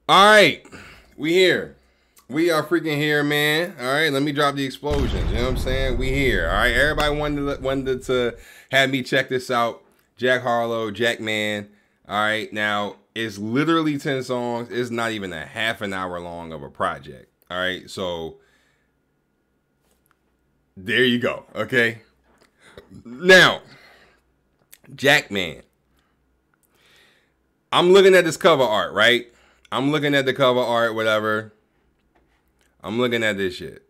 All right, we here. We are freaking here, man. All right, let me drop the explosions. You know what I'm saying? We here. All right, everybody wanted to have me check this out. Jack Harlow, Jackman. All right, now it's literally 10 songs. It's not even a half an hour long of a project. All right, so there you go. Okay. Now, Jackman. I'm looking at this cover art, right? I'm looking at the cover art, whatever. I'm looking at this shit.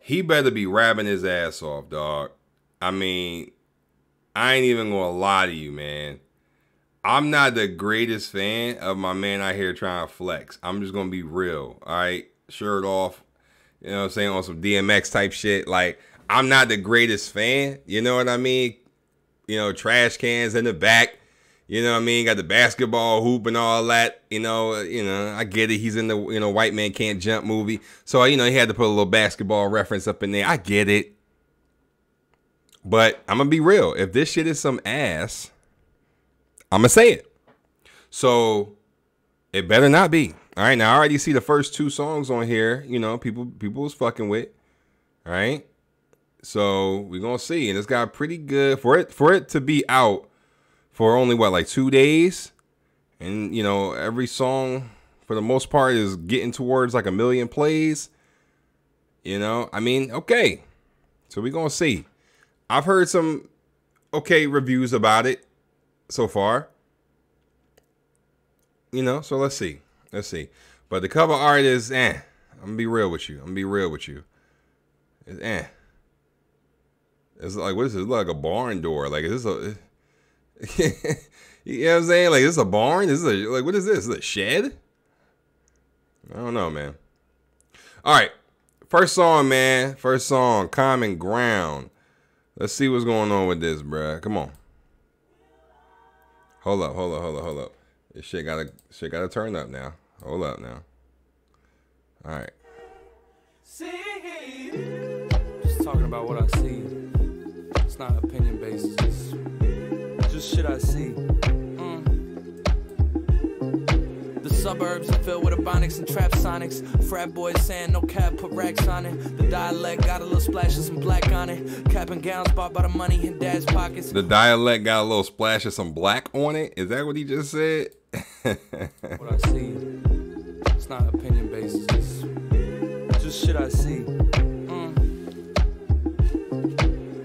He better be rapping his ass off, dog. I mean, I ain't even gonna lie to you, man. I'm not the greatest fan of my man out here trying to flex. I'm just gonna be real, all right? Shirt off, you know what I'm saying, on some DMX type shit. Like, I'm not the greatest fan, you know what I mean? You know, trash cans in the back. You know what I mean? Got the basketball hoop and all that. You know, I get it. He's in the, White Man Can't Jump movie. So, he had to put a little basketball reference up in there. I get it. But I'm going to be real. If this shit is some ass, I'm going to say it. So, it better not be. All right. Now, I already see the first 2 songs on here. People was fucking with. All right. So, we're going to see. And it's got pretty good. For it to be out for only, like 2 days. And, every song, for the most part, is getting towards like 1 million plays. I mean, okay. So, we're going to see. I've heard some okay reviews about it so far. So let's see. Let's see. But the cover art is, I'm going to be real with you. It's, It's like, what is this? It's like a barn door. Like, is this a... you know what I'm saying? Like, is this a barn? This is like, what is this? Is it a shed? I don't know, man. All right. First song, man. First song, Common Ground. Let's see what's going on with this, bruh. Come on. Hold up. This shit gotta turn up now. Hold up now. All right. Just talking about what I see. It's not opinion based. It's just shit I see. The suburbs are filled with ebonics and trap sonics. Frat boys saying no cap, put racks on it. The dialect got a little splash of some black on it. Cap and gowns bought by the money in dad's pockets. The dialect got a little splash of some black on it? Is that what he just said? What I see, it's not opinion based. It's just shit I see.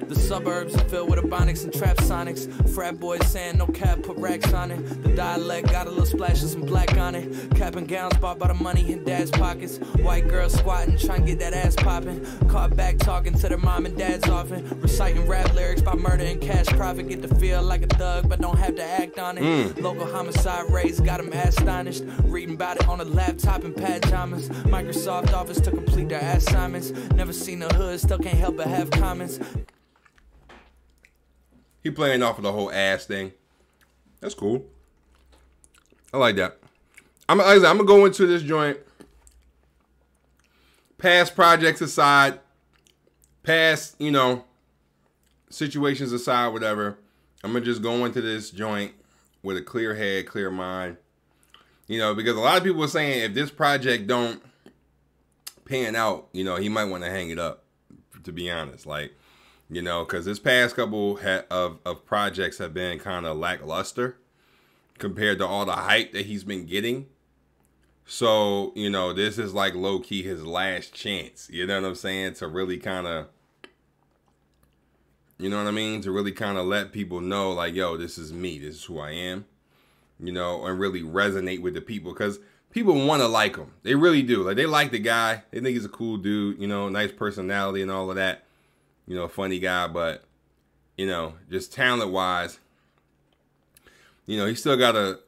The suburbs are filled with ebonics and trap sonics. Frat boys saying no cap, put racks on it. The dialect got a little splash of some black on it. Cap and gowns bought by the money in dad's pockets. White girls squatting, trying to get that ass popping. Caught back talking to their mom and dad's often. Reciting rap lyrics about murder and cash profit. Get to feel like a thug, but don't have to act on it. Local homicide rates got them astonished. Reading about it on a laptop in pajamas. Microsoft Office to complete their assignments. Never seen the hood, still can't help but have comments. He playing off of the whole ass thing. That's cool. I like that. I'm gonna go into this joint. Past projects aside, past, situations aside, whatever. I'm gonna just go into this joint with a clear head, clear mind. Because a lot of people are saying if this project don't pan out, he might want to hang it up, to be honest. Like, because this past couple of projects have been kind of lackluster compared to all the hype that he's been getting. So, this is like low-key his last chance. You know what I'm saying? To really kind of, to really kind of let people know, like, yo, this is me. This is who I am. And really resonate with the people. Because people want to like him. They really do. Like, they like the guy. They think he's a cool dude, nice personality and all of that. Funny guy, but, just talent-wise, he's still got a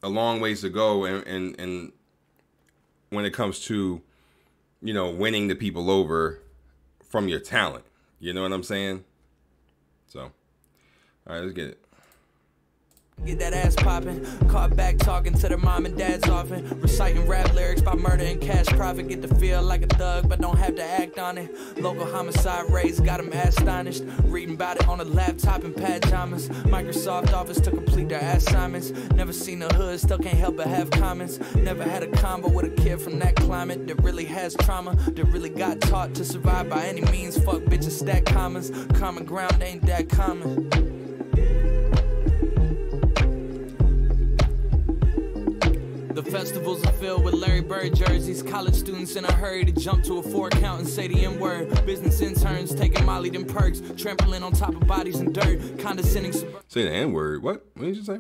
long ways to go and when it comes to, winning the people over from your talent. You know what I'm saying? So, all right, let's get it. Get that ass popping, caught back talking to their mom and dads often, reciting rap lyrics about murder and cash profit. Get to feel like a thug, but don't have to act on it. Local homicide rates got them astonished. Reading about it on a laptop in pajamas. Microsoft Office to complete their assignments. Never seen the hood, still can't help but have comments. Never had a convo with a kid from that climate that really has trauma, that really got taught to survive by any means. Fuck bitches, stack commas. Common ground ain't that common. The festivals are filled with Larry Bird jerseys. College students in a hurry to jump to a 4 count and say the N-word. Business interns taking Molly them perks. Trampling on top of bodies and dirt. Condescending. Say the N-word. What? What did you say?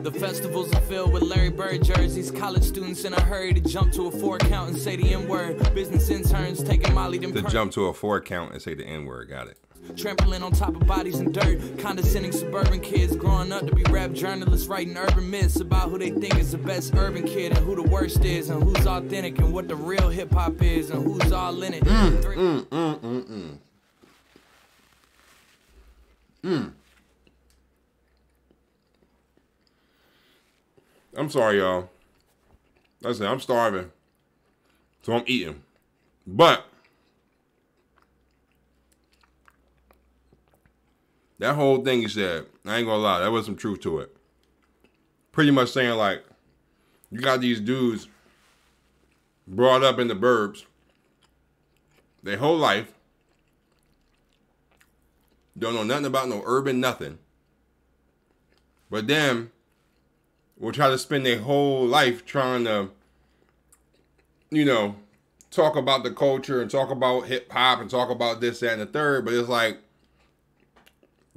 The festivals are filled with Larry Bird jerseys. College students in a hurry to jump to a 4 count and say the N-word. Business interns taking Molly them perks. To jump to a 4 count and say the N-word. Got it. Trampling on top of bodies and dirt. Condescending suburban kids growing up to be rap journalists, writing urban myths about who they think is the best urban kid and who the worst is, and who's authentic and what the real hip-hop is, and who's all in it. I'm sorry, y'all. Listen, I'm starving, so I'm eating. But that whole thing he said, I ain't gonna lie, there was some truth to it. Pretty much saying, like, you got these dudes brought up in the burbs their whole life, don't know nothing about no urban nothing, but then will try to spend their whole life trying to, you know, talk about the culture and talk about hip-hop and talk about this, that, and the third, but it's like,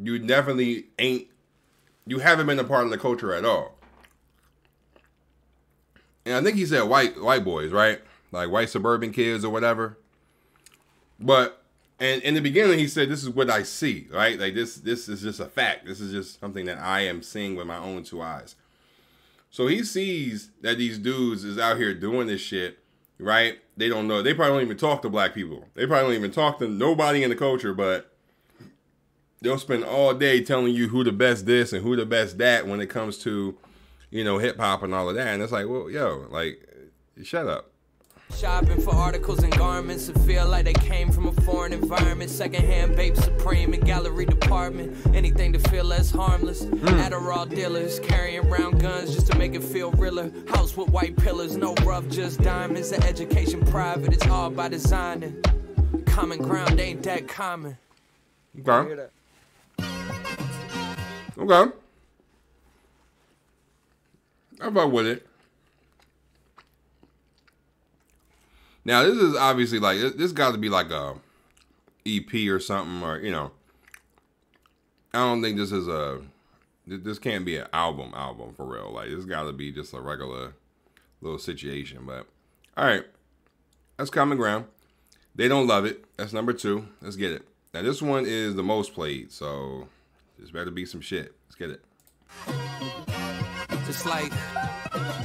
you definitely ain't, you haven't been a part of the culture at all. And I think he said white boys, right? Like white suburban kids or whatever. But, and in the beginning he said, this is what I see, right? Like this is just a fact. This is just something that I am seeing with my own 2 eyes. So he sees that these dudes is out here doing this shit, right? They don't know. They probably don't even talk to black people. They probably don't even talk to nobody in the culture, but they'll spend all day telling you who the best this and who the best that when it comes to, you know, hip hop and all of that. And it's like, well, yo, like, shut up. Shopping for articles and garments that feel like they came from a foreign environment. Secondhand babe supreme in gallery department. Anything to feel less harmless. Adderall dealers carrying around guns just to make it feel realer. House with white pillars, no rough, just diamonds. The education private, it's all by designing. Common ground ain't that common. Okay. Okay. I'm about with it. Now, this is obviously like, this got to be like a EP or something, or, you know, I don't think this is this can't be an album for real. Like, this got to be just a regular little situation. But, all right, that's common ground. They don't love it. That's number 2. Let's get it. Now, this one is the most played, so this better be some shit. Let's get it. It's like,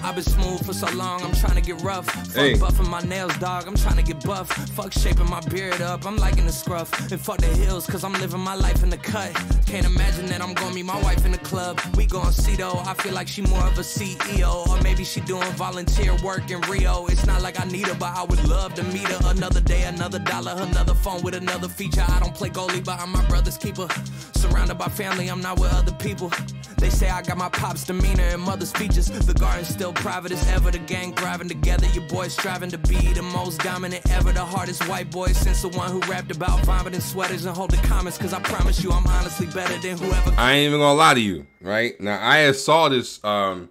I've been smooth for so long, I'm trying to get rough. Fuck buffing my nails, dog, I'm trying to get buff. Fuck shaping my beard up, I'm liking the scruff. And fuck the hills, cause I'm living my life in the cut. Can't imagine that I'm gonna meet my wife in the club. We gon' see though, I feel like she more of a CEO. Or maybe she doing volunteer work in Rio. It's not like I need her, but I would love to meet her. Another day, another dollar, another phone with another feature. I don't play goalie, but I'm my brother's keeper. Surrounded by family, I'm not with other people. They say I got my pop's demeanor and mother's features. The garden's still private as ever. The gang thriving together. Your boys striving to be the most dominant ever. The hardest white boy since the one who rapped about vomiting sweaters and hold the comments. Cause I promise you I'm honestly better than whoever. I ain't even gonna lie to you, right? Now, I had saw this, I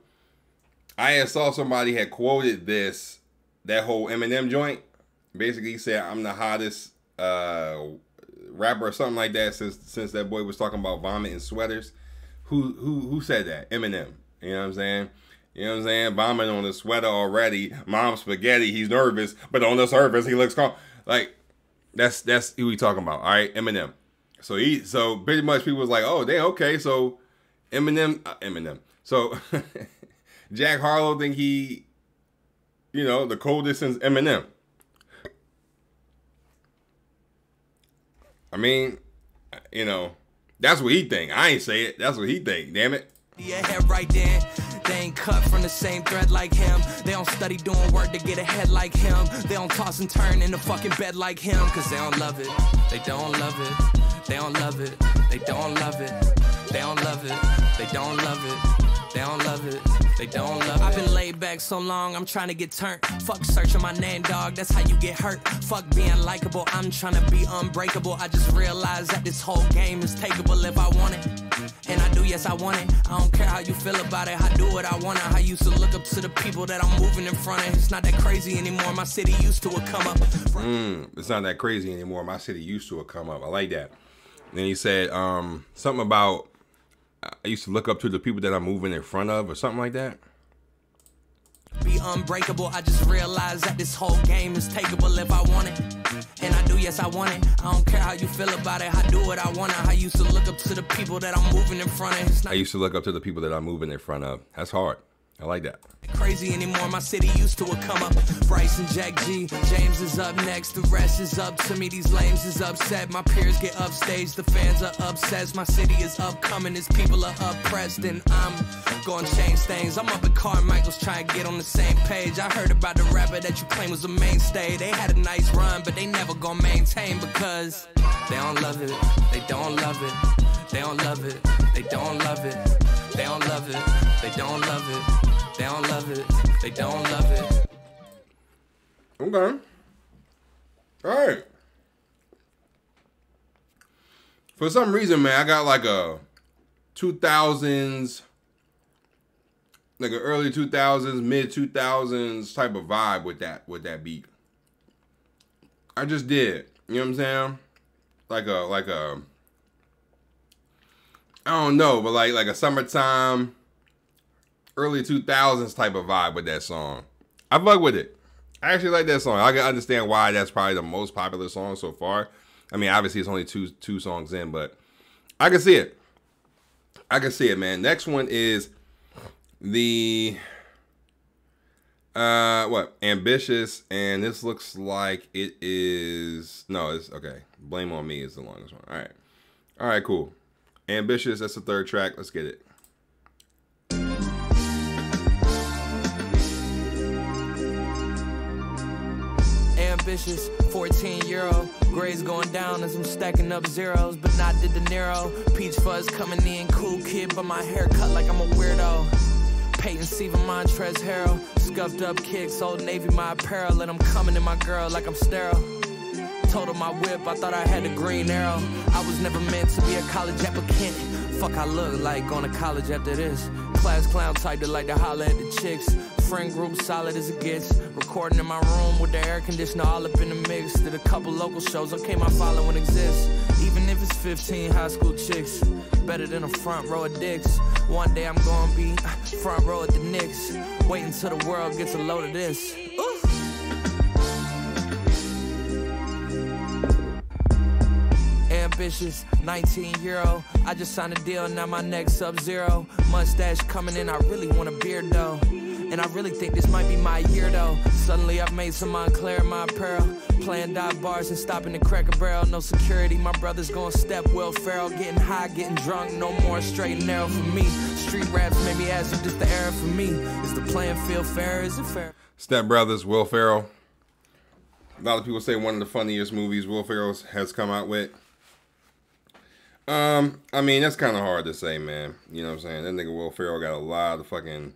had saw somebody had quoted this, that whole Eminem joint. Basically, he said, I'm the hottest rapper or something like that since that boy was talking about vomit and sweaters. Who said that? Eminem. You know what I'm saying? You know what I'm saying? Vomit on the sweater already. Mom's spaghetti. He's nervous, but on the surface he looks calm. Like that's who we talking about. All right, Eminem. So pretty much people was like, oh, they okay. So Eminem. So Jack Harlow think he, you know, the coldest since Eminem. I mean, you know, That's what he think. I ain't say it. That's what he think. Damn it. Yeah, head right then. They ain't cut from the same thread like him. They don't study doing work to get ahead like him. They don't toss and turn in the fucking bed like him. Cause they don't love it. They don't love it. They don't love it. They don't love it. They don't love it. They don't love it. They don't love it. They don't love it. I've been laid back so long, I'm trying to get turned. Fuck searching my name, dog. That's how you get hurt. Fuck being likable. I'm trying to be unbreakable. I just realized that this whole game is takeable if I want it. And I do, yes, I want it. I don't care how you feel about it. I do what I want it. I used to look up to the people that I'm moving in front of. It's not that crazy anymore. My city used to it come up. It's not that crazy anymore. My city used to it come up. I like that. Then he said something about I used to look up to the people that I'm moving in front of or something like that. Be unbreakable. I just realized that this whole game is takeable if I want it. And I do, yes, I want it. I don't care how you feel about it. I do what I want to. I used to look up to the people that I'm moving in front of. It's not I used to look up to the people that I'm moving in front of. That's hard. I like that. Crazy anymore. My city used to it come up. Bryce and Jack G. James is up next. The rest is up to me. These lames is upset. My peers get upstage. The fans are obsessed. My city is upcoming. These people are oppressed. And I'm gonna change things. I'm up at Carmichael's trying to get on the same page. I heard about the rapper that you claim was a mainstay. They had a nice run, but they never gonna maintain because they don't love it. They don't love it. They don't love it. They don't love it. They don't love it. They don't love it. They don't love it. They don't love it. Okay. All right. For some reason, man, I got like a 2000s, like an early 2000s, mid 2000s type of vibe with that beat. I just did. You know what I'm saying? Like a I don't know, but like a summertime, early 2000s type of vibe with that song. I fuck with it. I actually like that song. I can understand why that's probably the most popular song so far. I mean, obviously it's only two songs in, but I can see it. I can see it, man. Next one is the Ambitious, and this looks like it is it's okay. Blame on Me is the longest one. All right, cool. Ambitious, that's the third track. Let's get it. Ambitious, 14-year-old. Grades going down as I'm stacking up zeros, but not the De Niro. Peach fuzz coming in, cool kid, but my hair cut like I'm a weirdo. Peyton Siva, Montrez Harrell. Scuffed up kicks, Old Navy my apparel, and I'm coming in my girl like I'm sterile. Told her my whip, I thought I had a green arrow. I was never meant to be a college applicant. Fuck I look like going to college after this. Class clown type that like to holler at the chicks. Friend group solid as it gets. Recording in my room with the air conditioner all up in the mix. Did a couple local shows, okay, my following exists. Even if it's 15 high school chicks. Better than a front row of dicks. One day I'm gonna be front row at the Knicks. Wait until the world gets a load of this. Ooh. Ambitious, 19-year-old. I just signed a deal, now my neck's Sub-Zero. Mustache coming in, I really want a beard though. And I really think this might be my year though. Suddenly I've made some Montclair in my apparel. Playing dive bars and stopping the Cracker Barrel. No security, my brother's gonna step Will Ferrell. Getting high, getting drunk, no more straight and narrow for me. Street raps made me ask if this the era for me. Is the playing field fair, is it fair? Step Brothers, Will Ferrell. A lot of people say one of the funniest movies Will Ferrell has come out with. I mean, that's kind of hard to say, man. You know what I'm saying? That nigga Will Ferrell got a lot of fucking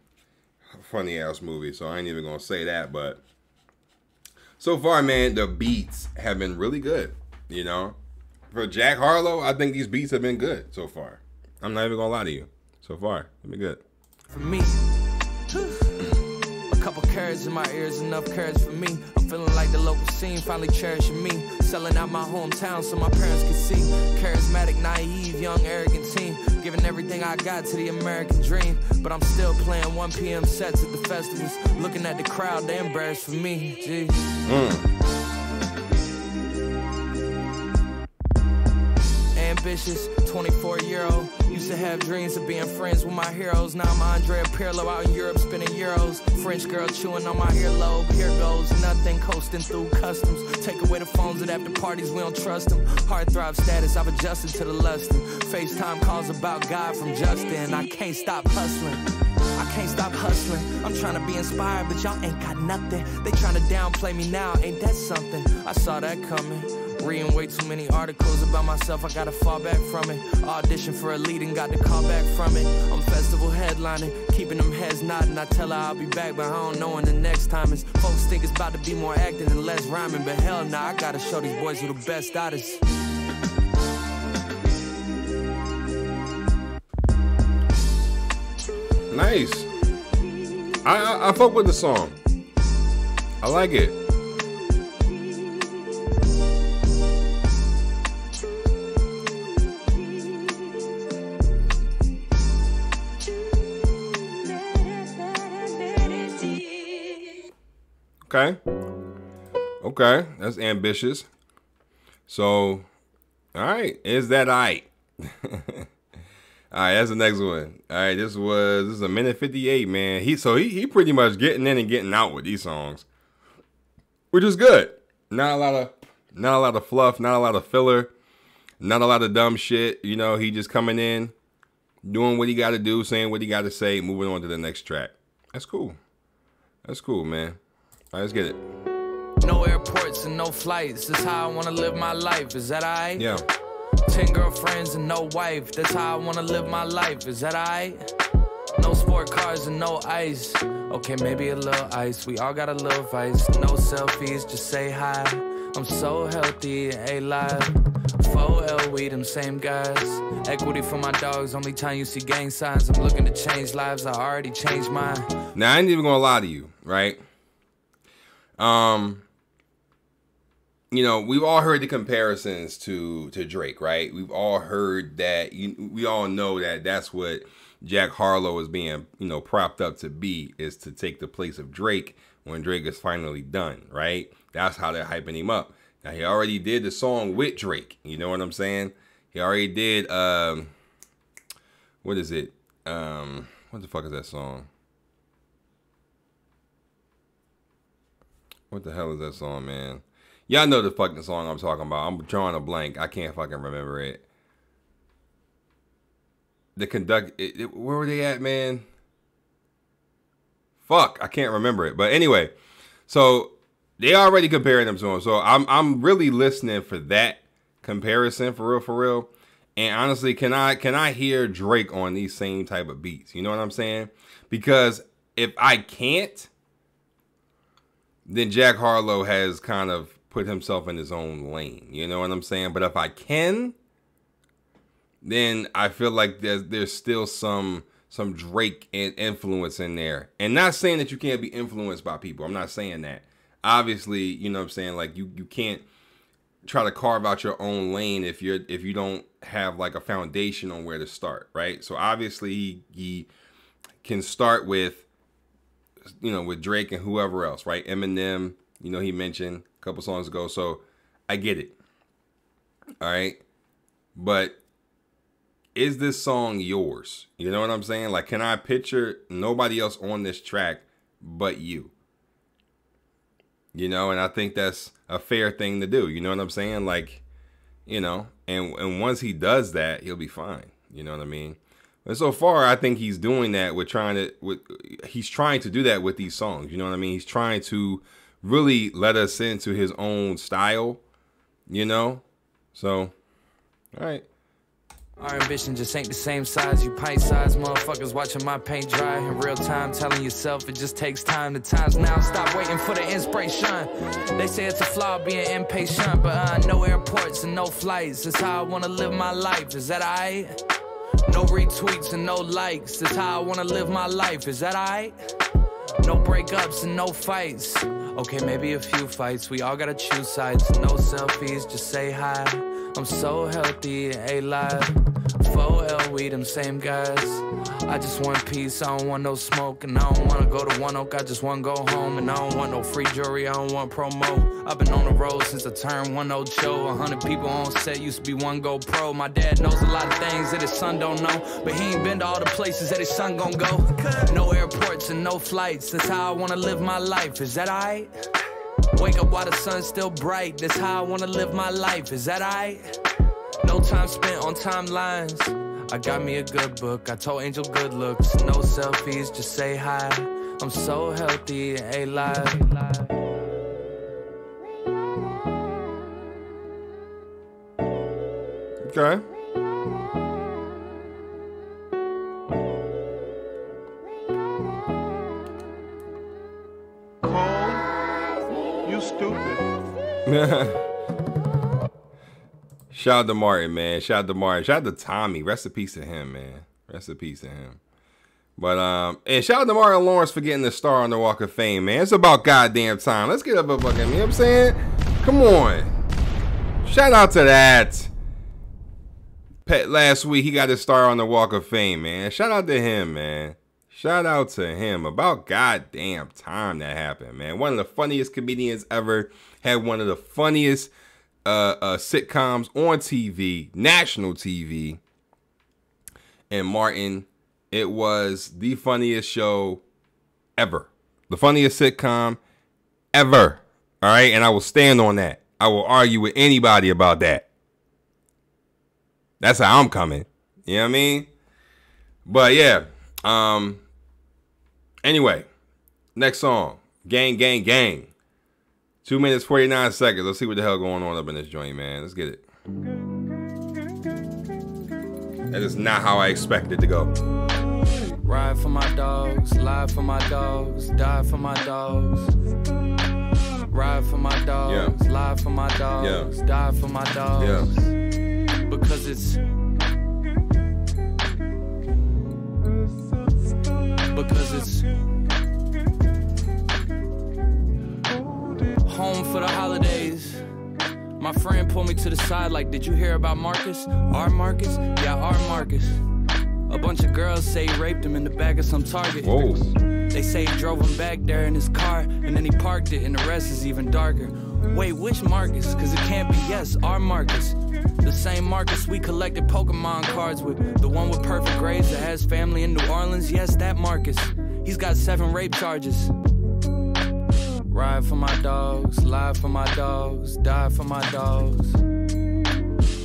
funny ass movies, so I ain't even gonna say that. But so far, man, the beats have been really good. You know, for Jack Harlow, I think these beats have been good so far. I'm not even gonna lie to you. So far, they've been good. For me, a couple carrots in my ears, enough carrots for me. I'm feeling like the local scene finally cherishing me. Selling out my hometown so my parents could see. Charismatic, naive, young, arrogant teen. Giving everything I got to the American dream. But I'm still playing 1 p.m. sets at the festivals. Looking at the crowd, they embarrassed for me. Jeez. ambitious, 24-year-old. Used to have dreams of being friends with my heroes. Now I'm Andrea Pirlo out in Europe spinning euros. French girl chewing on my earlobe. Here goes nothing, coasting through customs. Take away the phones at after parties, we don't trust them. Heartthrob status, I've adjusted to the lusting. FaceTime calls about God from Justin. I can't stop hustling. I can't stop hustling. I'm trying to be inspired, but y'all ain't got nothing. They trying to downplay me now, ain't that something? I saw that coming. Reading way too many articles about myself, I gotta fall back from it. Audition for a lead and got the call back from it. I'm festival headlining, keeping them heads nodding. I tell her I'll be back, but I don't know when the next time is. Folks think it's about to be more acting and less rhyming, but hell nah, I gotta show these boys who the best artists. Nice. I fuck with the song. I like it. Okay, that's ambitious. So, all right, is that aight? All right, that's the next one. All right, this is a minute 58, man. He pretty much getting in and getting out with these songs, which is good. Not a lot of fluff, not a lot of filler, not a lot of dumb shit. You know, he just coming in, doing what he got to do, saying what he got to say, moving on to the next track. That's cool. That's cool, man. All right, let's get it. No airports and no flights. That's how I want to live my life. Is that alright? Yeah. 10 girlfriends and no wife. That's how I want to live my life. Is that alright? No sport cars and no ice. Okay, maybe a little ice. We all got a little vice. No selfies, just say hi. I'm so healthy, A-Live. 4L, we them same guys. Equity for my dogs. Only time you see gang signs. I'm looking to change lives. I already changed mine. Now, I ain't even gonna lie to you, right? You know, we've all heard the comparisons to Drake, right? We've all heard that. We all know that that's what Jack Harlow is being, propped up to be, is to take the place of Drake when Drake is finally done, right? That's how they're hyping him up. Now, he already did the song with Drake. You know what I'm saying? He already did, what is it? What the fuck is that song? What the hell is that song, man? Y'all know the fucking song I'm talking about. I'm drawing a blank. I can't fucking remember it. Where were they at, man? Fuck, I can't remember it. But anyway, so they already comparing them to him. So I'm really listening for that comparison, for real. And honestly, can I hear Drake on these same type of beats? You know what I'm saying? Because if I can't, then Jack Harlow has kind of put himself in his own lane. You know what I'm saying? But if I can, then I feel like there's still some Drake influence in there. And not saying that you can't be influenced by people. I'm not saying that. Obviously, you know what I'm saying? Like you can't try to carve out your own lane if you don't have like a foundation on where to start, right? So obviously he can start with, with Drake and whoever else, right? Eminem, he mentioned a couple songs ago. So I get it. All right. But is this song yours? You know what I'm saying? Like, can I picture nobody else on this track but you? And I think that's a fair thing to do. You know what I'm saying? Like, and once he does that, he'll be fine. You know what I mean? And so far, I think he's doing that he's trying to do that with these songs. You know what I mean? He's trying to really let us into his own style, So, all right. Our ambition just ain't the same size. You pint-sized motherfuckers watching my paint dry in real time, telling yourself it just takes time. The time's now. Stop waiting for the inspiration. They say it's a flaw being impatient, but no airports and no flights. That's how I want to live my life. Is that alright? No retweets and no likes. That's how I want to live my life. Is that alright? No breakups and no fights. Okay, maybe a few fights. We all gotta choose sides. No selfies, just say hi. I'm so healthy, A-Live. 4L, we them same guys. I just want peace, I don't want no smoke. And I don't wanna go to One Oak, I just wanna go home. And I don't want no free jewelry, I don't want promo. I've been on the road since I turned 1 show. 100 people on set, used to be one go pro. My dad knows a lot of things that his son don't know, but he ain't been to all the places that his son gon' go. No airports and no flights, that's how I wanna live my life, is that alright? Wake up while the sun's still bright, that's how I wanna live my life, is that alright? No time spent on timelines, I got me a good book, I told Angel good looks. No selfies, just say hi, I'm so healthy and alive. Okay. You stupid. Shout out to Martin, man. Shout out to Martin. Shout out to Tommy. Rest in peace to him, man. Rest in peace to him. But and shout out to Martin Lawrence for getting the star on the Walk of Fame, man. It's about goddamn time. Let's get up a fucking, you know what I'm saying? Come on. Shout out to that. Last week he got his star on the Walk of Fame, man. Shout out to him, man. Shout out to him. About goddamn time that happened, man. One of the funniest comedians ever. Had one of the funniest sitcoms on TV, national TV. And Martin, it was the funniest show ever. The funniest sitcom ever. All right? And I will stand on that. I will argue with anybody about that. That's how I'm coming. You know what I mean? But yeah. Anyway, next song. Gang, gang, gang. 2 minutes, 49 seconds. Let's see what the hell going on up in this joint, man. Let's get it. That is not how I expected it to go. Ride for my dogs, lie for my dogs, die for my dogs. Ride for my dogs, lie for my dogs, die for my dogs. Because it's home for the holidays. My friend pulled me to the side like, did you hear about Marcus? Our Marcus? Yeah, our Marcus. A bunch of girls say he raped him in the back of some Target. Whoa. They say he drove him back there in his car, and then he parked it, and the rest is even darker. Wait, which Marcus? Cause it can't be, yes, our Marcus. The same Marcus we collected Pokemon cards with. The one with perfect grades that has family in New Orleans. Yes, that Marcus. He's got 7 rape charges. Ride for my dogs, lie for my dogs, die for my dogs.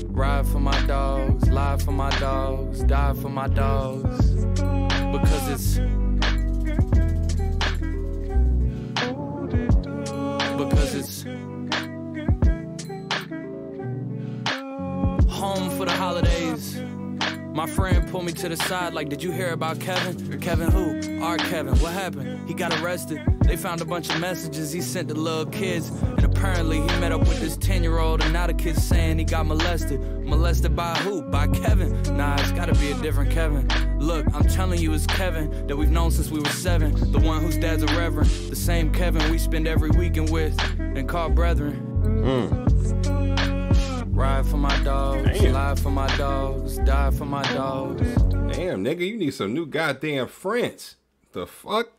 Ride for my dogs, lie for my dogs, die for my dogs. Because it's home for the holidays. My friend pulled me to the side like, did you hear about Kevin? Kevin who? Our Kevin. What happened? He got arrested. They found a bunch of messages he sent to little kids. And apparently he met up with this 10-year-old, and now the kid's saying he got molested. Molested by who? By Kevin. Nah, it's gotta be a different Kevin. Look, I'm telling you it's Kevin that we've known since we were 7. The one whose dad's a reverend. The same Kevin we spend every weekend with and call brethren. Ride for my dogs, lie for my dogs, die for my dogs. Damn, nigga, you need some new goddamn friends. The fuck?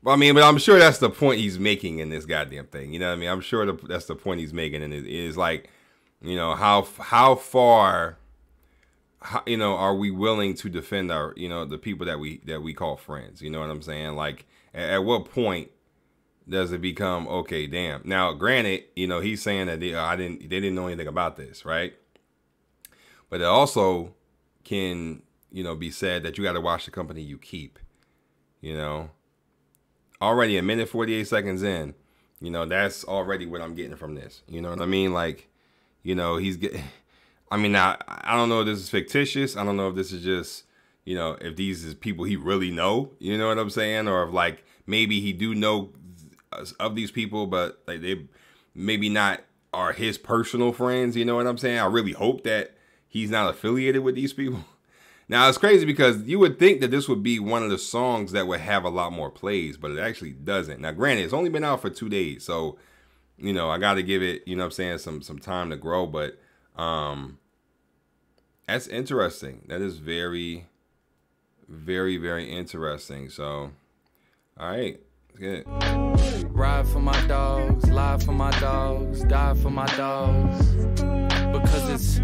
I mean, but I'm sure that's the point he's making in this goddamn thing. You know what I mean? I'm sure that's the point he's making, and it is like, you know, how far, you know, are we willing to defend our, you know, the people that we call friends? You know what I'm saying? Like, at what point does it become okay? Damn. Now, granted, you know, he's saying that they didn't know anything about this, right? But it also can, you know, be said that you got to watch the company you keep. You know, already a minute 48 seconds in, you know, that's already what I'm getting from this. You know what I mean? Like, you know, I mean, I don't know if this is fictitious. I don't know if this is just, you know, if these is people he really know. You know what I'm saying? Or if like maybe he do know of these people, but like they maybe not are his personal friends. You know what I'm saying? I really hope that he's not affiliated with these people. Now, it's crazy because you would think that this would be one of the songs that would have a lot more plays, but it actually doesn't. Now, granted, it's only been out for 2 days, so, you know, I got to give it, you know what I'm saying, some time to grow. But That's interesting. That is very, very, very interesting. So, all right, let's get it. Ride for my dogs, lie for my dogs, die for my dogs. Because it's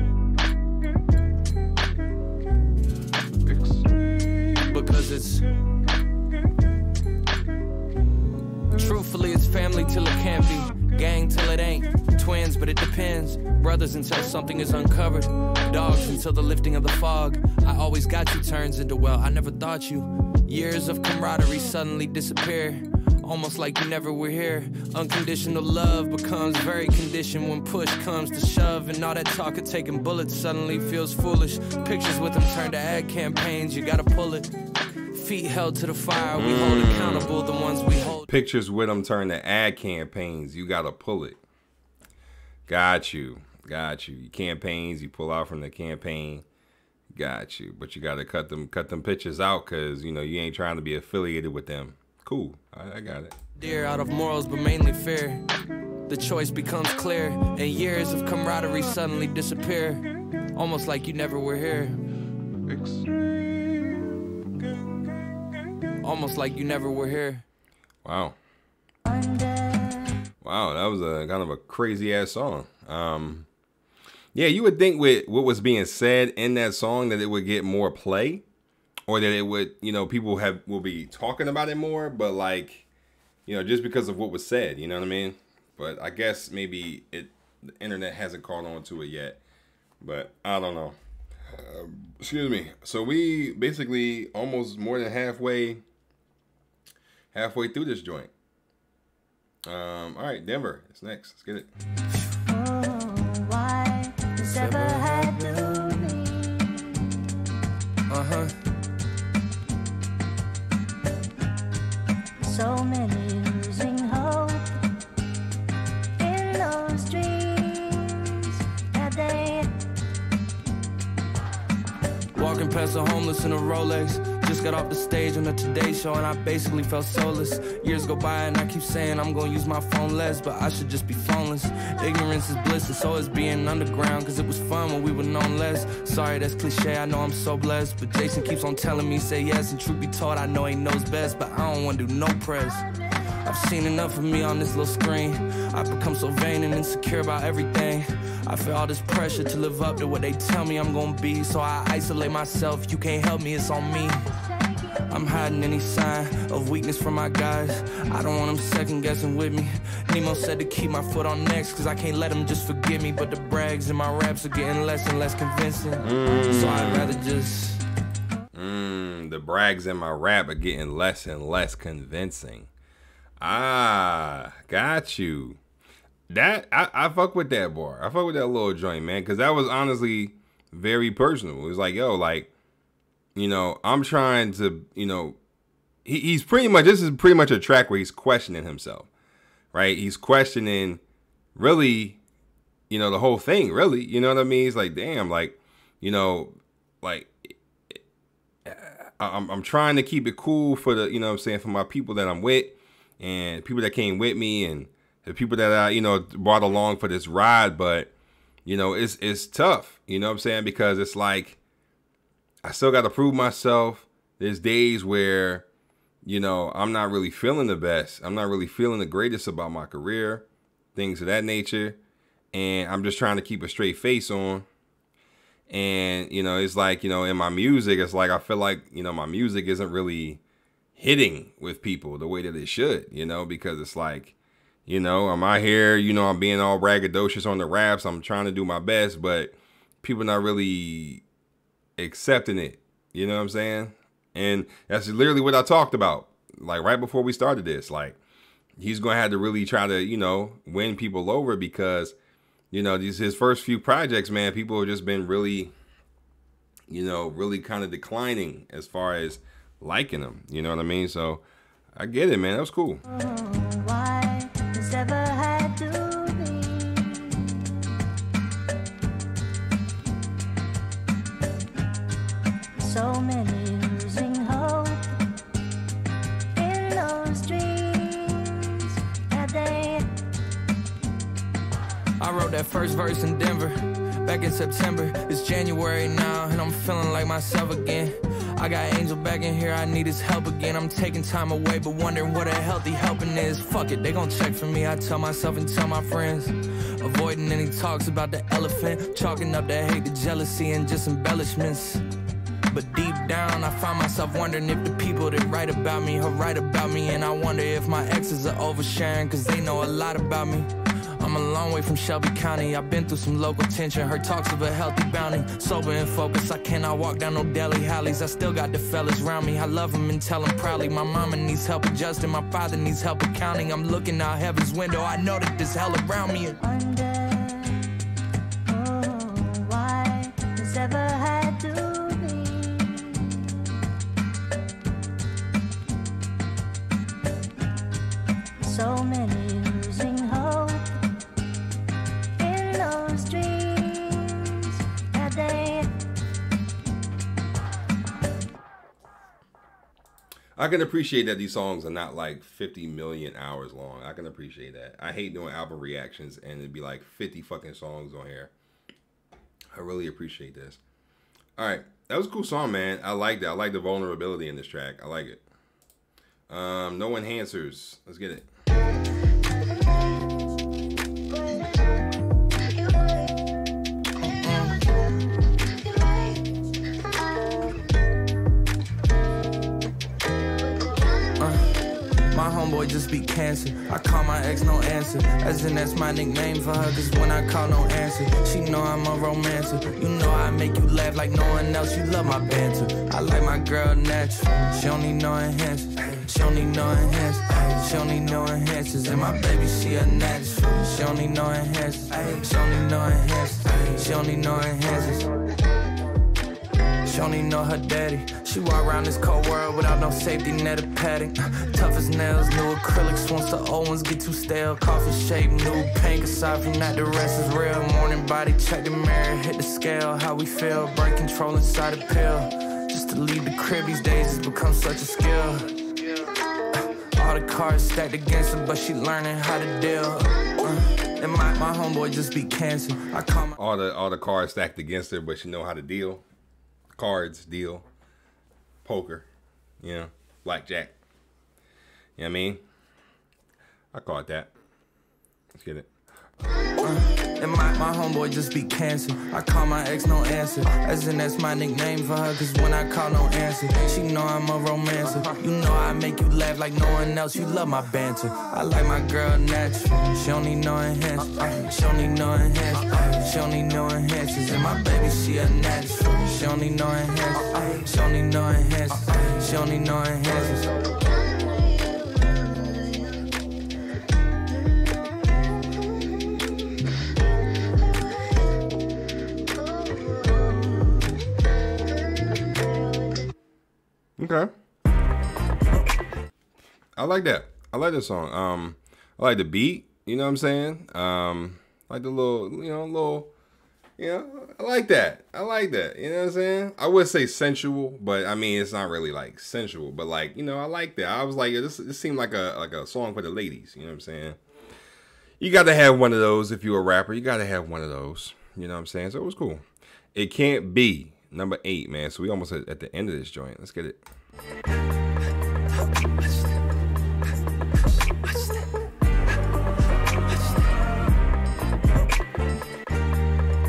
truthfully it's family till it can't be, gang till it ain't, twins but it depends, brothers until something is uncovered, dogs until the lifting of the fog. I always got you turns into, well, I never thought you. Years of camaraderie suddenly disappear, almost like you never were here. Unconditional love becomes very conditioned when push comes to shove, and all that talk of taking bullets suddenly feels foolish. Pictures with them turn to ad campaigns, you gotta pull it. Feet held to the fire, we hold accountable the ones we hold. Pictures with them turn to ad campaigns, you gotta pull it. Got you. Your campaigns, you pull out from the campaign. Got you. But you gotta cut them pictures out, because you ain't trying to be affiliated with them. Cool. I got it. Dear out of morals, but mainly fear. The choice becomes clear, and years of camaraderie suddenly disappear, almost like you never were here. Almost like you never were here. Wow. Wow, that was a kind of a crazy ass song. Yeah, you would think with what was being said in that song that it would get more play, or that it would, people will be talking about it more, but like, just because of what was said, you know what I mean? But I guess maybe the internet hasn't caught on to it yet, but I don't know. Excuse me. So we basically almost more than halfway through this joint. All right, Denver, it's next. Let's get it. Why this ever had to be? So many losing hope in those dreams that they. Walking past a homeless in a Rolex. Just got off the stage on the Today Show and I basically felt soulless. Years go by and I keep saying I'm gonna use my phone less, but I should just be phoneless. Ignorance is bliss and so is being underground, cause it was fun when we were known less. Sorry, that's cliche, I know I'm so blessed, but Jason keeps on telling me say yes, and truth be told I know he knows best, but I don't wanna do no press. I've seen enough of me on this little screen. I've become so vain and insecure about everything. I feel all this pressure to live up to what they tell me I'm gonna be, so I isolate myself. You can't help me, it's on me. I'm hiding any sign of weakness from my guys. I don't want them second guessing with me. Nemo said to keep my foot on next, cause I can't let them just forgive me. But the brags in my raps are getting less and less convincing. So I'd rather just the brags in my rap are getting less and less convincing. Ah, got you. That I fuck with that bar. I fuck with that little joint, man, because that was honestly very personal. It was like, yo, like, I'm trying to, he's pretty much, this is pretty much a track where he's questioning himself, right? He's questioning really, the whole thing, really, you know what I mean? He's like, damn, like, like, I'm trying to keep it cool for the, what I'm saying, for my people that I'm with and people that came with me and the people that I, brought along for this ride. But, it's tough, you know what I'm saying? Because it's like, I still got to prove myself. There's days where, I'm not really feeling the best. I'm not really feeling the greatest about my career, things of that nature. And I'm just trying to keep a straight face on. And, it's like, in my music, it's like I feel like, my music isn't really hitting with people the way that it should, because it's like, I'm out here, I'm being all braggadocious on the raps. I'm trying to do my best, but people not really accepting it. You know what I'm saying? And that's literally what I talked about. Like right before we started this, like he's going to have to really try to, win people over because, these his first few projects, man, people have just been really, really kind of declining as far as liking them. You know what I mean? So I get it, man. That was cool. Why this ever had to be? So many losing hope in those dreams that they. I wrote that first verse in Denver. back in September. It's January now, and I'm feeling like myself again. I got Angel back in here, I need his help again. I'm taking time away, but wondering what a healthy helping is. Fuck it, they gon' check for me, I tell myself and tell my friends. Avoiding any talks about the elephant, chalking up the hate, the jealousy, and just embellishments. But deep down, I find myself wondering if the people that write about me are right about me. And I wonder if my exes are oversharing, cause they know a lot about me. I'm a long way from Shelby County. I've been through some local tension, heard talks of a healthy bounty. Sober and focused, I cannot walk down no deli alleys. I still got the fellas around me, I love them and tell them proudly. My mama needs help adjusting, my father needs help accounting. I'm looking out heaven's window, I know that there's hell around me. Wonder, oh, why this ever had to be. So many losing hope in those dreams that they. I can appreciate that these songs are not like 50 million hours long. I can appreciate that. I hate doing album reactions and it'd be like 50 fucking songs on here. I really appreciate this. All right. That was a cool song, man. I like that. I like the vulnerability in this track. I like it. No enhancers. Let's get it. My homeboy just beat cancer. I call my ex no answer, as in that's my nickname for her. Cause when I call no answer, she know I'm a romancer. You know I make you laugh like no one else. You love my banter. I like my girl natural. She don't need no enhancers. She don't need no enhancers. She don't need no enhancers. And my baby, she a natural. She don't need no enhancers. She don't need no enhancers. She don't need no enhancers. She don't even know her daddy. She walk around this cold world without no safety net or padding. Tough as nails, new acrylics. Once the old ones get too stale, coffin shape, new pink. Aside from that, the rest is real. Morning body, check the mirror, hit the scale. How we feel, break control inside a pill. Just to leave the crib these days has become such a skill. All the cards stacked against her, but she learning how to deal. And my homeboy just beat cancer. I call my All the cards stacked against her, but she know how to deal. Cards, deal, poker, you know, blackjack. You know what I mean? I call it that. Let's get it. And my homeboy just beat cancer. I call my ex no answer, as in that's my nickname for her. Cause when I call no answer, she know I'm a romancer. You know I make you laugh like no one else. You love my banter. I like my girl natural. She don't need no enhancers. She don't need no enhancers. She don't need no enhancers. And my baby, she a natural. She don't need no enhancers. She don't need no enhancers. She don't need no enhancers. Okay. I like that. I like this song. I like the beat, you know what I'm saying? Like the little, I like that. I like that. You know what I'm saying? I would say sensual, but I mean, it's not really like sensual, but like, I like that. I was like, this seemed like a song for the ladies. You know what I'm saying? You got to have one of those if you're a rapper. You got to have one of those. You know what I'm saying? So it was cool. It Can't Be. Number 8, man. So we almost at the end of this joint. Let's get it.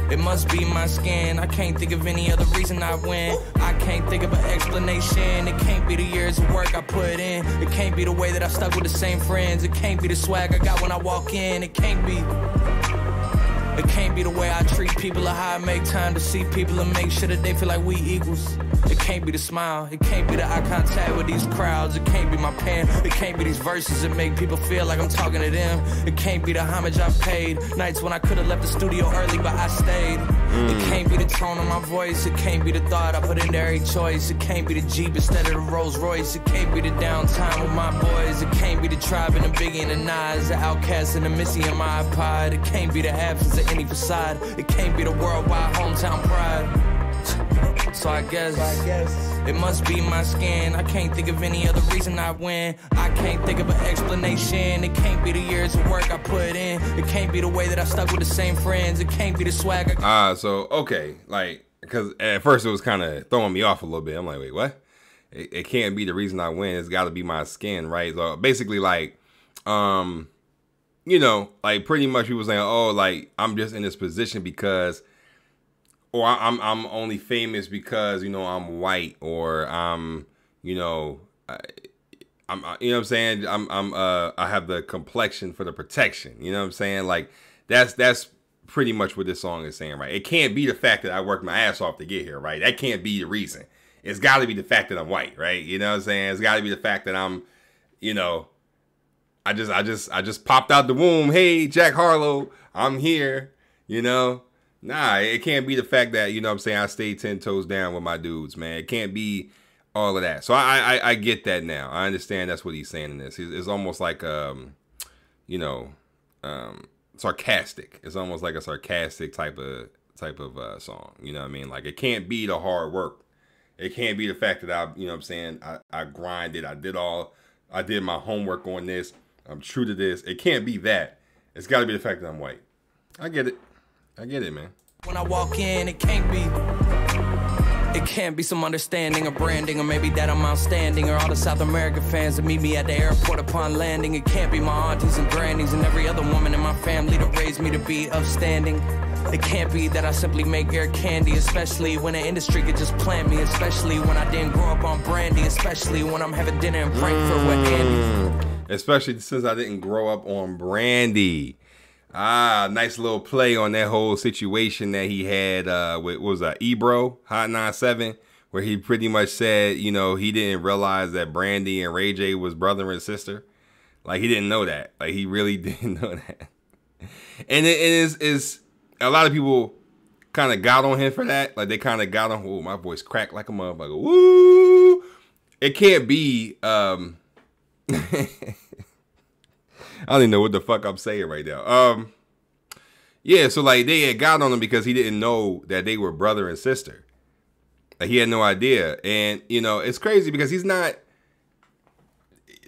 It must be my skin. I can't think of any other reason I win. I can't think of an explanation. It can't be the years of work I put in. It can't be the way that I stuck with the same friends. It can't be the swag I got when I walk in. It can't be. It can't be the way I treat people or how I make time to see people and make sure that they feel like we equals. It can't be the smile. It can't be the eye contact with these crowds. It can't be my pen. It can't be these verses that make people feel like I'm talking to them. It can't be the homage I paid. Nights when I could have left the studio early, but I stayed. It can't be the tone of my voice. It can't be the thought I put into every choice. It can't be the Jeep instead of the Rolls Royce. It can't be the downtime with my boys. It can't be the Tribe and the Biggie and the Nas, the Outkast and the Missy and my iPod. It can't be the absence of any facade. It can't be the worldwide hometown pride. So I guess it must be my skin. I can't think of any other reason I win. I can't think of an explanation. It can't be the years of work I put in. It can't be the way that I stuck with the same friends. It can't be the swag. So okay, like, because at first it was kind of throwing me off a little bit. I'm like, wait, what? It can't be the reason I win. It's got to be my skin, right? So basically, like, you know, like pretty much people saying, oh, like I'm just in this position because. Or I'm only famous because, you know, I'm white, or you know, I'm you know what I'm saying, I have the complexion for the protection, you know what I'm saying? Like that's pretty much what this song is saying, right? It can't be the fact that I worked my ass off to get here, right? That can't be the reason. It's got to be the fact that I'm white, right? You know what I'm saying? It's got to be the fact that I'm, you know, I just popped out the womb. Hey, Jack Harlow, I'm here, you know. Nah, it can't be the fact that, you know what I'm saying, I stay 10 toes down with my dudes, man. It can't be all of that. So I get that now. I understand that's what he's saying in this. It's almost like, you know, sarcastic. It's almost like a sarcastic type of song. You know what I mean? Like, it can't be the hard work. It can't be the fact that I, you know what I'm saying, I grinded. I did my homework on this. I'm true to this. It can't be that. It's got to be the fact that I'm white. I get it. I get it, man. When I walk in, it can't be some understanding or branding, or maybe that I'm outstanding, or all the South American fans that meet me at the airport upon landing. It can't be my aunties and grannies and every other woman in my family that raised me to be upstanding. It can't be that I simply make air candy, especially when the industry could just plant me, especially when I didn't grow up on brandy, especially when I'm having dinner in Frankfurt with Andy. Especially since I didn't grow up on brandy. Nice little play on that whole situation that he had with, what was that, Ebro, Hot 97, where he pretty much said, you know, he didn't realize that Brandy and Ray J was brother and sister. Like, he didn't know that. Like, he really didn't know that. And it is a lot of people kind of got on him for that. Like, they kind of got on, oh, my voice cracked like a motherfucker. Woo! It can't be, I don't even know what the fuck I'm saying right now. Yeah, so like they had got on him because he didn't know that they were brother and sister. Like, he had no idea. And, you know, it's crazy because he's not,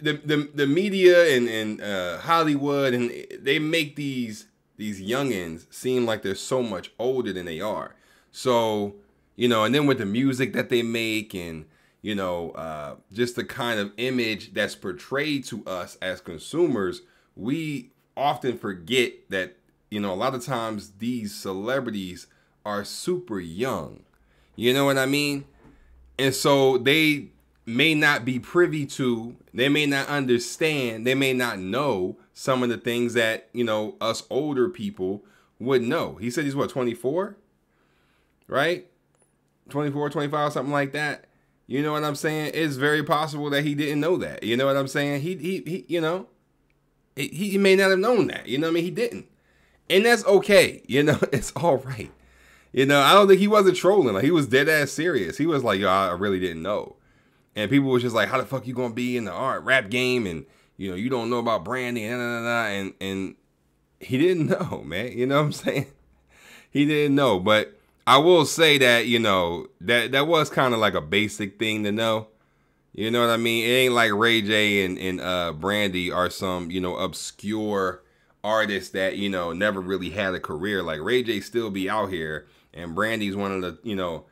the media and Hollywood, and they make these youngins seem like they're so much older than they are. So, you know, and then with the music that they make, and, you know, just the kind of image that's portrayed to us as consumers, we often forget that, you know, a lot of times these celebrities are super young. You know what I mean? And so they may not be privy to, they may not understand, they may not know some of the things that, you know, us older people would know. He said he's what, 24? Right? 24, 25, something like that. You know what I'm saying? It's very possible that he didn't know that. You know what I'm saying? He you know, he may not have known that. You know what I mean? He didn't. And that's okay. You know, it's all right. You know, I don't think he wasn't trolling. Like, he was dead ass serious. He was like, yo, I really didn't know. And people was just like, how the fuck you gonna be in the rap game, and, you know, you don't know about branding, and he didn't know, man. You know what I'm saying? He didn't know. But I will say that, you know, that was kind of like a basic thing to know. You know what I mean? It ain't like Ray J and Brandy are some, you know, obscure artists that, you know, never really had a career. Like, Ray J still be out here, and Brandy's one of the, you know,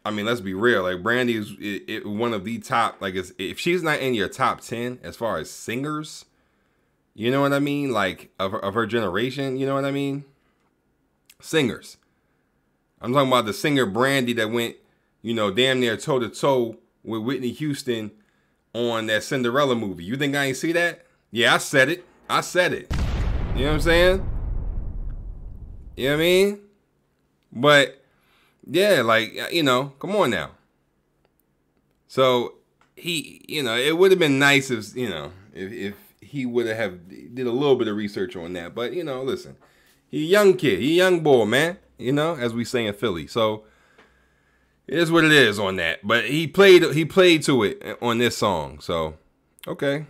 I mean, let's be real. Like, Brandy is one of the top, like, if she's not in your top 10 as far as singers, you know what I mean? Like, of her generation, you know what I mean? Singers. I'm talking about the singer Brandy that went, you know, damn near toe to toe with Whitney Houston on that Cinderella movie. You think I ain't see that? Yeah, I said it. I said it. You know what I'm saying? You know what I mean? But yeah, like, you know, come on now. So he, you know, it would have been nice if, you know, if he would have did a little bit of research on that. But, you know, listen, he a young kid, he a young boy, man. You know, as we say in Philly. So it is what it is on that. But he played to it on this song. So, okay.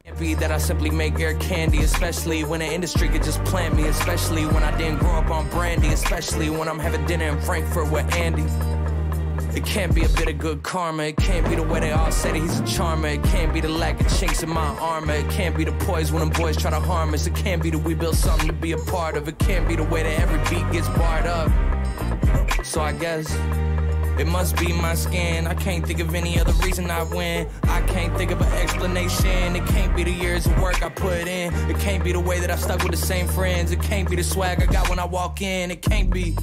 Can't be that I simply make air candy, especially when the industry could just plant me, especially when I didn't grow up on brandy, especially when I'm having dinner in Frankfurt with Andy. It can't be a bit of good karma. It can't be the way they all say that he's a charmer. It can't be the lack of chinks in my armor. It can't be the poise when them boys try to harm us. It can't be that we built something to be a part of. It can't be the way that every beat gets barred up. So I guess it must be my skin. I can't think of any other reason I win. I can't think of an explanation. It can't be the years of work I put in. It can't be the way that I stuck with the same friends. It can't be the swag I got when I walk in. It can't be.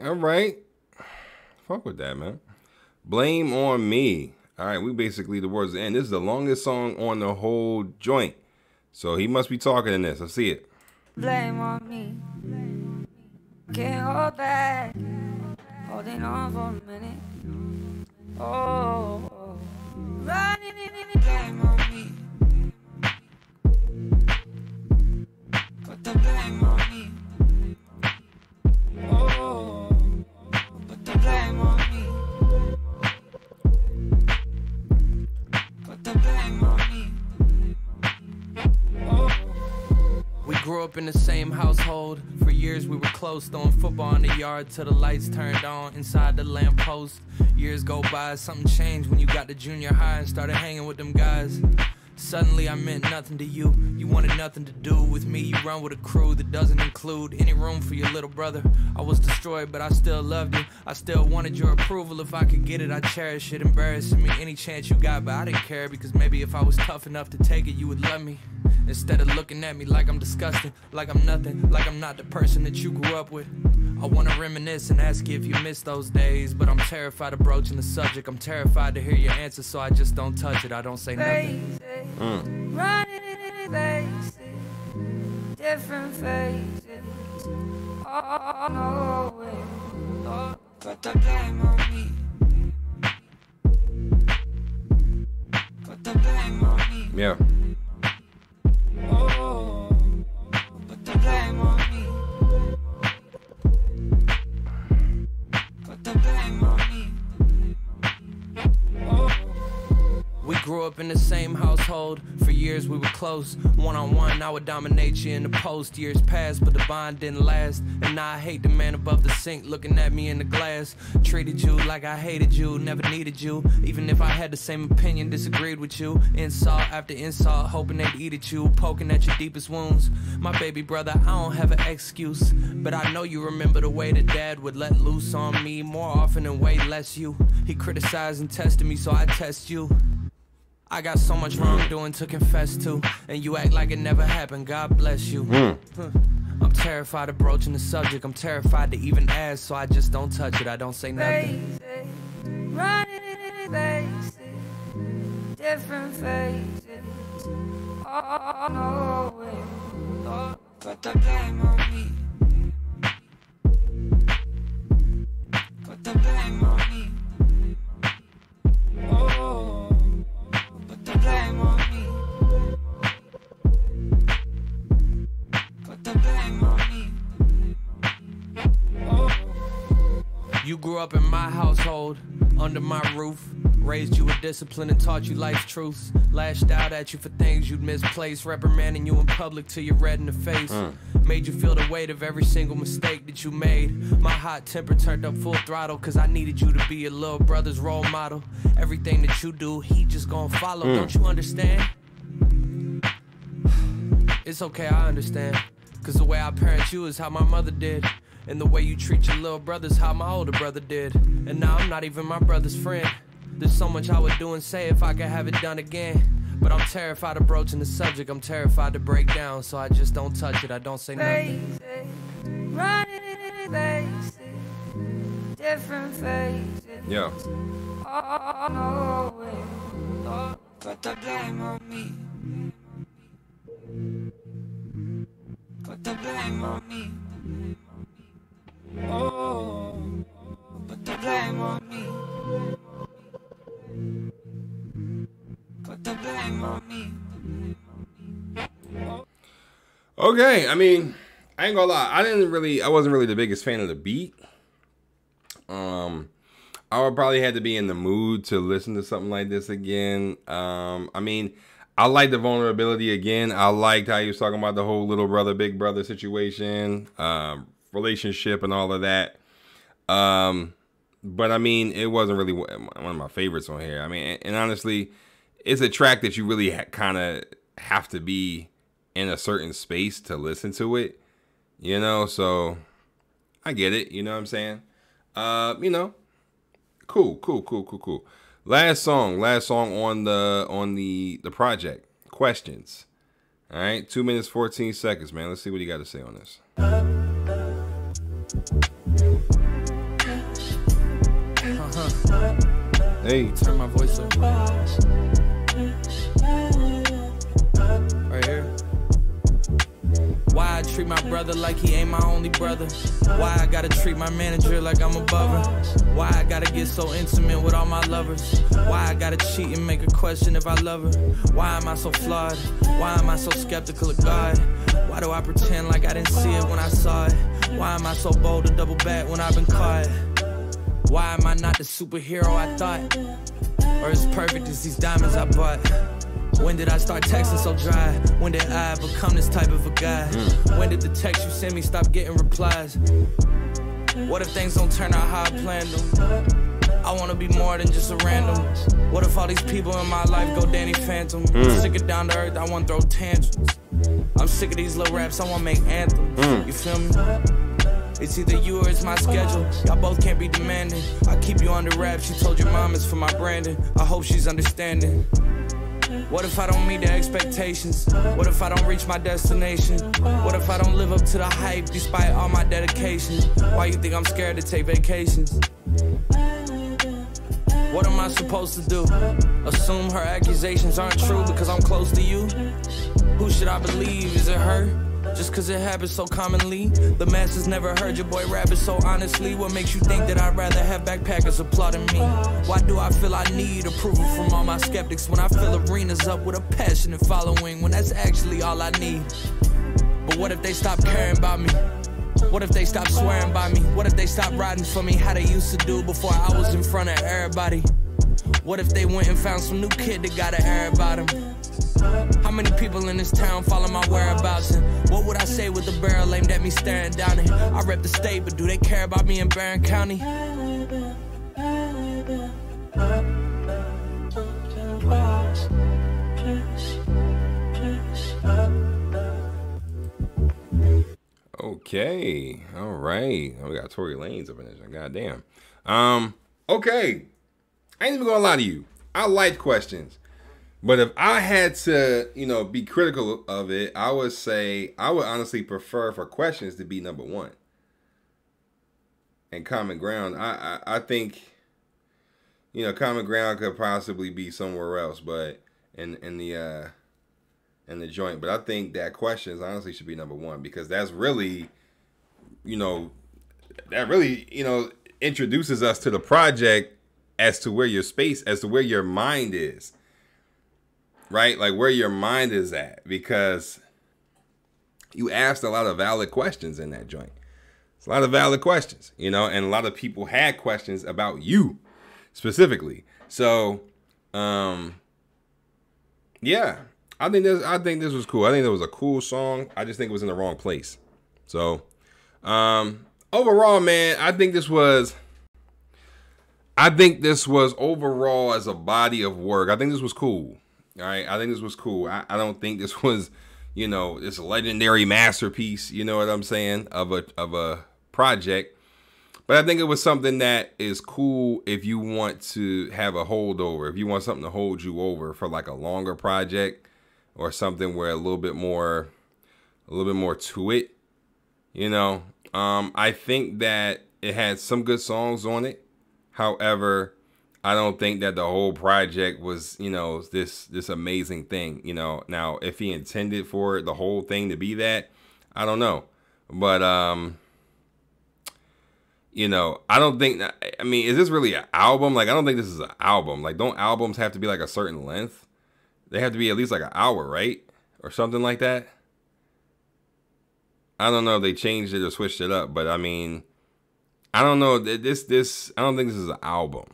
All right. Fuck with that, man. Blame on me. All right, we basically towards the end. This is the longest song on the whole joint. So he must be talking in this. I see it. Blame on me. Can't hold back. Holding on for a minute. Oh. Running in. Blame on me. Put the blame on me. Oh. Put the blame on me. Put the blame on me. Oh. We grew up in the same household. For years we were close, throwing football in the yard till the lights turned on inside the lamppost. Years go by, something changed when you got to junior high and started hanging with them guys. Suddenly I meant nothing to you. You wanted nothing to do with me. You run with a crew that doesn't include any room for your little brother. I was destroyed, but I still loved you. I still wanted your approval. If I could get it, I'd cherish it. Embarrassing me any chance you got, but I didn't care, because maybe if I was tough enough to take it, you would love me. Instead of looking at me like I'm disgusting, like I'm nothing, like I'm not the person that you grew up with. I wanna reminisce and ask you if you miss those days, but I'm terrified of broaching the subject. I'm terrified to hear your answer, so I just don't touch it. I don't say nothing. Running in places, different faces. Oh, no way. Put the blame on me. Put the blame on me. Yeah. Oh, put the blame on me. Put the blame on me. Oh. We grew up in the same household. For years we were close. One-on-one, I would dominate you in the post. Years passed, but the bond didn't last. And now I hate the man above the sink looking at me in the glass. Treated you like I hated you, never needed you. Even if I had the same opinion, disagreed with you. Insult after insult, hoping they'd eat at you, poking at your deepest wounds. My baby brother, I don't have an excuse, but I know you remember the way that dad would let loose on me more often and way less you. He criticized and tested me, so I test you. I got so much wrongdoing to confess to, and you act like it never happened. God bless you. I'm terrified of broaching the subject. I'm terrified to even ask, so I just don't touch it. I don't say nothing. Running in places, different faces. Oh, no way. Put the blame on me. Put the blame on me. Oh. Put the blame on me. Put the blame on me. Oh. You grew up in my household, under my roof. Raised you with discipline and taught you life's truths. Lashed out at you for things you'd misplaced. Reprimanding you in public till you're red in the face. Made you feel the weight of every single mistake that you made. My hot temper turned up full throttle, cause I needed you to be your little brother's role model. Everything that you do, he just gonna follow. Don't you understand? It's okay, I understand. Cause the way I parent you is how my mother did. And the way you treat your little brother's how my older brother did. And now I'm not even my brother's friend. There's so much I would do and say if I could have it done again. But I'm terrified of broaching the subject. I'm terrified to break down, so I just don't touch it. I don't say nothing. Running in places, different faces. Yeah. Oh, no way. Put the blame on me. Put the blame on me. Oh, put the blame on me. Put the blame on me. Okay, I mean, I ain't gonna lie. I wasn't really the biggest fan of the beat. I would probably have to be in the mood to listen to something like this again. I mean, I like the vulnerability again. I liked how he was talking about the whole little brother, big brother situation, relationship and all of that. But I mean, it wasn't really one of my favorites on here. I mean, and honestly, it's a track that you really kind of have to be in a certain space to listen to it, you know? So I get it. You know what I'm saying? You know, cool. Last song on the project. Questions. All right, 2 minutes 14 seconds, man. Let's see what you got to say on this. Hey, turn my voice up. Right here. Why I treat my brother like he ain't my only brother? Why I gotta treat my manager like I'm above her? Why I gotta get so intimate with all my lovers? Why I gotta cheat and make her question if I love her? Why am I so flawed? Why am I so skeptical of God? Why do I pretend like I didn't see it when I saw it? Why am I so bold to double back when I've been caught? Why am I not the superhero I thought? Or as perfect as these diamonds I bought? When did I start texting so dry? When did I become this type of a guy? When did the text you send me stop getting replies? What if things don't turn out how I planned them? I wanna be more than just a random. What if all these people in my life go Danny Phantom? I'm sick of down to earth, I wanna throw tantrums. I'm sick of these little raps, I wanna make anthems. You feel me? It's either you or it's my schedule. Y'all both can't be demanding. I keep you under wraps. You told your mom it's for my branding. I hope she's understanding. What if I don't meet the expectations? What if I don't reach my destination? What if I don't live up to the hype despite all my dedication? Why you think I'm scared to take vacations? What am I supposed to do? Assume her accusations aren't true because I'm close to you? Who should I believe? Is it her? Just cause it happens so commonly. The masses never heard your boy rap it so honestly. What makes you think that I'd rather have backpackers applauding me? Why do I feel I need approval from all my skeptics when I fill arenas up with a passionate following, when that's actually all I need? But what if they stop caring about me? What if they stop swearing by me? What if they stop riding for me how they used to do before I was in front of everybody? What if they went and found some new kid that got an air about him? How many people in this town follow my whereabouts? And what would I say with the barrel aimed at me staring down it? I rep the state, but do they care about me in Barron County? okay, all right. Oh, we got Tory Lanez up in this. Goddamn. Okay. I ain't even gonna lie to you. I like questions. But if I had to, you know, be critical of it, I would say I would honestly prefer for questions to be number one. And Common Ground, I think, you know, Common Ground could possibly be somewhere else, but in the joint. But I think that questions honestly should be number one because that's really, you know, introduces us to the project as to where your space, as to where your mind is. Right? Like where your mind is at, because you asked a lot of valid questions in that joint. It's a lot of valid questions, you know, and a lot of people had questions about you specifically. So, yeah, I think this was cool. I think it was a cool song. I just think it was in the wrong place. So, overall, man, I think this was overall as a body of work. I think this was cool. All right, I think this was cool. I don't think this was, you know, this legendary masterpiece, you know what I'm saying, of a project. But I think it was something that is cool if you want to have a holdover, if you want something to hold you over for like a longer project or something where a little bit more to it, you know. I think that it had some good songs on it. However, I don't think that the whole project was, you know, this amazing thing, you know. Now, if he intended for the whole thing to be that, I don't know. But, you know, I don't think, I mean, is this really an album? Like, I don't think this is an album. Like, don't albums have to be like a certain length? They have to be at least like an hour, right? Or something like that. I don't know if they changed it or switched it up, but I mean, I don't know. This I don't think this is an album,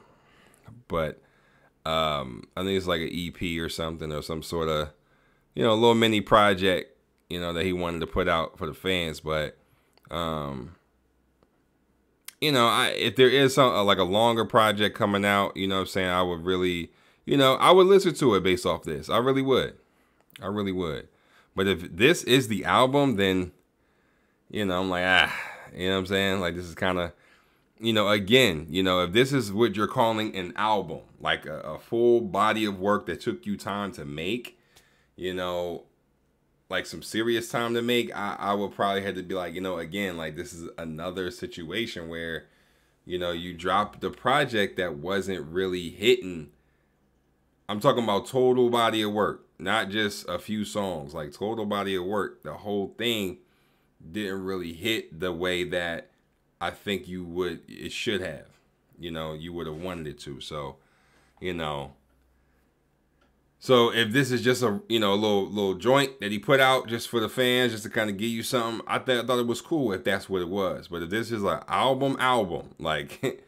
but I think it's like an EP or something, or some sort of, little mini project, that he wanted to put out for the fans. But if there is some like a longer project coming out, what I'm saying, I would really, I would listen to it based off this. I really would. But if this is the album, then, I'm like, you know what I'm saying? Like, this is kind of, again, if this is what you're calling an album, like a full body of work that took you time to make, like some serious time to make, I would probably have to be like, again, like this is another situation where, you dropped the project that wasn't really hitting. I'm talking about total body of work, not just a few songs, like total body of work. The whole thing didn't really hit the way that I think it should have, you would have wanted it to. So, so if this is just a, little joint that he put out just for the fans, just to kind of give you something, I thought it was cool if that's what it was. But if this is like album, like,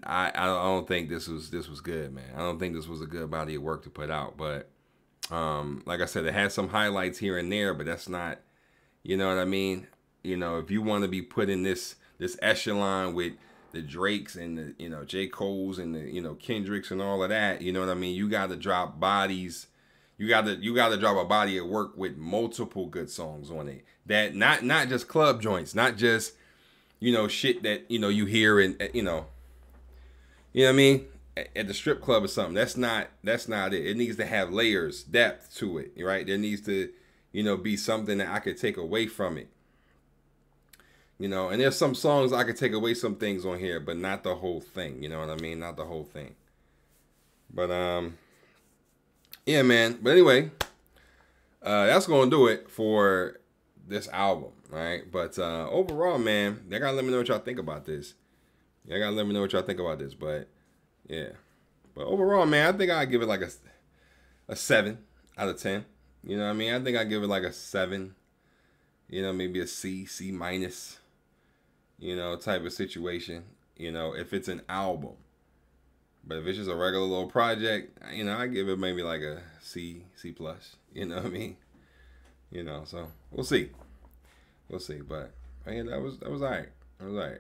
I don't think this was good, man. I don't think this was a good body of work to put out. But like I said, it had some highlights here and there, but that's not, you know what I mean? If you want to be put in this echelon with the Drakes and the, J. Cole's and the, Kendricks and all of that, you know what I mean? You got to drop bodies. You got to drop a body of work with multiple good songs on it. That not just club joints, not just, shit that, you hear and, you know what I mean? At the strip club or something. That's not it. It needs to have layers, depth to it, right? There needs to, be something that I could take away from it. And there's some songs I could take away some things on here, but not the whole thing. You know what I mean? Not the whole thing. But yeah, man. But anyway, that's gonna do it for this album, right? But overall, man, y'all gotta let me know what y'all think about this. But yeah. But overall, man, I think I'd give it like a 7 out of 10. You know what I mean? I think I'd give it like a 7. Maybe a C minus. Type of situation, if it's an album. But if it's just a regular little project, I give it maybe like a C plus. You know what I mean? So we'll see. But man, that was all right.